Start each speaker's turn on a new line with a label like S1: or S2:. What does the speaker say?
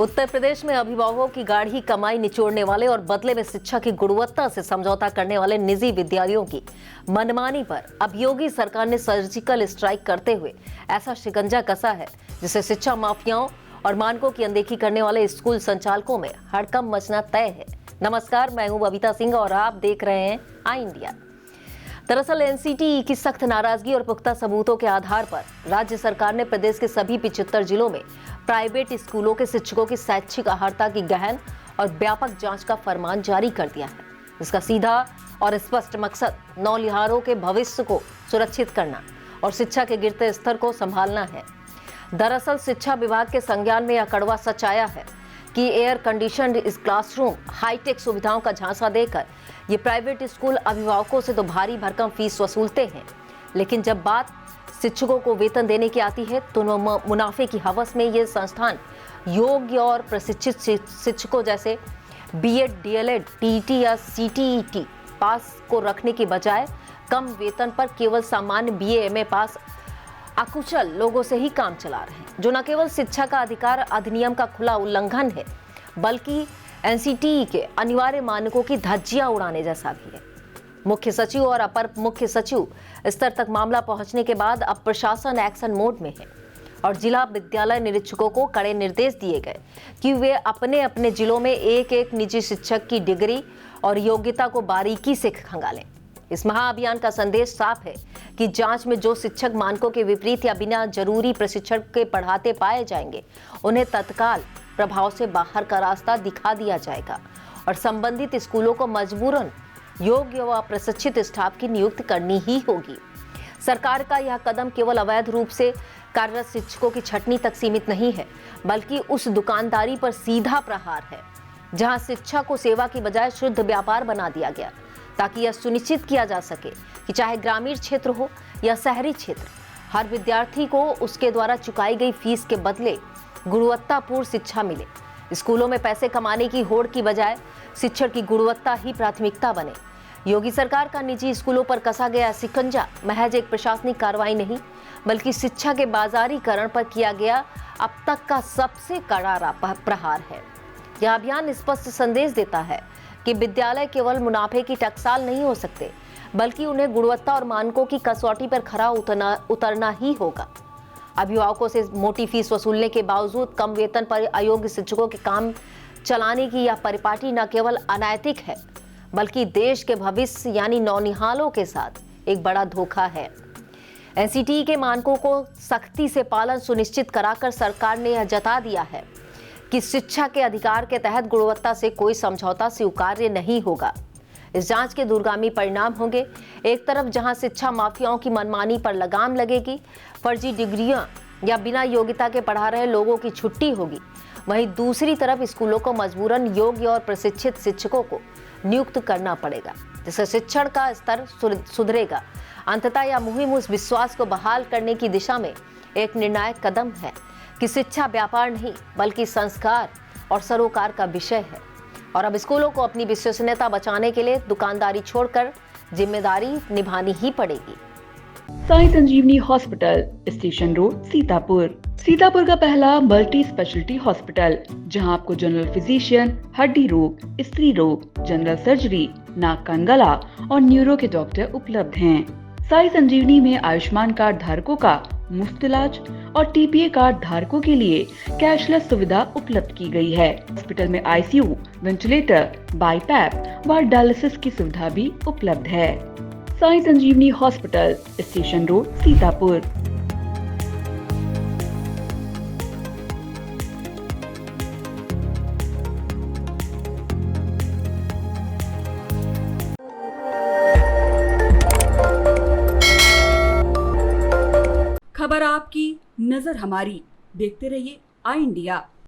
S1: उत्तर प्रदेश में अभिभावकों की गाढ़ी कमाई निचोड़ने वाले और बदले में शिक्षा की गुणवत्ता से समझौता करने वाले निजी विद्यालयों की मनमानी पर अब योगी सरकार ने सर्जिकल स्ट्राइक करते हुए ऐसा शिकंजा कसा है जिससे शिक्षा माफियाओं और मानकों की अनदेखी करने वाले स्कूल संचालकों में हड़कंप मचना तय है। नमस्कार, मैं हूं बबीता सिंह और आप देख रहे हैं आई इंडिया। दरअसल एनसीटीई की सख्त नाराजगी और पुख्ता सबूतों के आधार पर राज्य सरकार ने प्रदेश के सभी 75 जिलों में प्राइवेट स्कूलों के शिक्षकों की शैक्षिक अहर्ता की गहन और व्यापक जांच का फरमान जारी कर दिया है। इसका सीधा और स्पष्ट मकसद नौलिहारों के भविष्य को सुरक्षित करना और शिक्षा के गिरते स्तर को संभालना है। दरअसल शिक्षा विभाग के संज्ञान में यह कड़वा सच आया है कि एयर कंडीशनड इस क्लासरूम, हाईटेक सुविधाओं का झांसा देकर ये प्राइवेट स्कूल अभिभावकों से तो भारी भरकम फीस वसूलते हैं, लेकिन जब बात शिक्षकों को वेतन देने की आती है तो मुनाफे की हवस में ये संस्थान योग्य और प्रशिक्षित शिक्षकों जैसे बीएड, डीएलएड, टीईटी या सीटीईटी पास को रखने की बजाय कम वेतन पर केवल सामान्य बीए, एमए पास अकुशल लोगों से ही काम चला रहे हैं, जो न केवल शिक्षा का अधिकार अधिनियम का खुला उल्लंघन है बल्कि एनसीटीई के अनिवार्य मानकों की धज्जियां उड़ाने जैसा भी है। मुख्य सचिव और अपर मुख्य सचिव स्तर तक मामला पहुंचने के बाद अब प्रशासन एक्शन मोड में है और जिला विद्यालय निरीक्षकों को कड़े निर्देश दिए गए कि वे अपने अपने जिलों में एक एक निजी शिक्षक की डिग्री और योग्यता को बारीकी से खंगालें। इस महाअभियान का संदेश साफ है कि जांच में जो शिक्षक मानकों के विपरीत या बिना जरूरी प्रशिक्षण के पढ़ाते पाए जाएंगे, उन्हें तत्काल प्रभाव से बाहर का रास्ता दिखा दिया जाएगा और संबंधित स्कूलों को मजबूरन योग्य व प्रशिक्षित स्टाफ की नियुक्ति करनी ही होगी। सरकार का यह कदम केवल अवैध रूप से कार्यरत शिक्षकों की छटनी तक सीमित नहीं है, बल्कि उस दुकानदारी पर सीधा प्रहार है जहां शिक्षा को सेवा की बजाय शुद्ध व्यापार बना दिया गया, ताकि यह सुनिश्चित किया जा सके कि चाहे ग्रामीण क्षेत्र हो या शहरी क्षेत्र, हर विद्यार्थी को उसके द्वारा चुकाई गई फीस के बदले गुणवत्तापूर्ण शिक्षा मिले। स्कूलों में पैसे कमाने की होड़ की बजाय शिक्षण की गुणवत्ता ही प्राथमिकता बने। योगी सरकार का निजी स्कूलों पर कसा गया शिकंजा महज एक प्रशासनिक कार्रवाई नहीं, बल्कि शिक्षा के बाजारीकरण पर किया गया अब तक का सबसे कड़ा प्रहार है। यह अभियान स्पष्ट संदेश देता है कि विद्यालय केवल मुनाफे की टकसाल नहीं हो सकते, बल्कि उन्हें गुणवत्ता और मानकों की कसौटी पर खरा उतरना ही होगा। अभिभावकों से मोटी फीस वसूलने के बावजूद कम वेतन पर अयोग्य शिक्षकों के काम चलाने की यह परिपाटी न केवल अनैतिक है, बल्कि देश के भविष्य यानी नौनिहालों के साथ एक बड़ा धोखा है। एनसीटीई के मानकों को सख्ती से पालन सुनिश्चित कराकर सरकार ने यह जता दिया है कि शिक्षा के अधिकार के तहत गुणवत्ता से कोई समझौता स्वीकार्य नहीं होगा। इस जांच के दूरगामी परिणाम होंगे। एक तरफ जहां शिक्षा माफियाओं की मनमानी पर लगाम लगेगी, फर्जी डिग्रियां या बिना योग्यता के पढ़ा रहे लोगों की छुट्टी होगी, वहीं दूसरी तरफ स्कूलों को मजबूरन योग्य और प्रशिक्षित शिक्षकों को नियुक्त करना पड़ेगा, जिससे शिक्षण का स्तर सुधरेगा। अंततः यह मुहिम उस विश्वास को बहाल करने की दिशा में एक निर्णायक कदम है कि शिक्षा व्यापार नहीं बल्कि संस्कार और सरोकार का विषय है और अब स्कूलों को अपनी विश्वसनीयता बचाने के लिए दुकानदारी छोड़कर जिम्मेदारी निभानी ही पड़ेगी।
S2: साई संजीवनी हॉस्पिटल, स्टेशन रोड, सीतापुर का पहला मल्टी स्पेशलिटी हॉस्पिटल, जहां आपको जनरल फिजिशियन, हड्डी रोग, स्त्री रोग, जनरल सर्जरी, नाक कान गला और न्यूरो के डॉक्टर उपलब्ध हैं। साई संजीवनी में आयुष्मान कार्ड धारकों का मुफ्त इलाज और टीपीए कार्ड धारकों के लिए कैशलेस सुविधा उपलब्ध की गई है। हॉस्पिटल में आईसीयू, वेंटिलेटर, बाईपैप व डायलिसिस की सुविधा भी उपलब्ध है। साई संजीवनी हॉस्पिटल, स्टेशन रोड, सीतापुर।
S3: खबर आपकी, नजर हमारी। देखते रहिए आई इंडिया।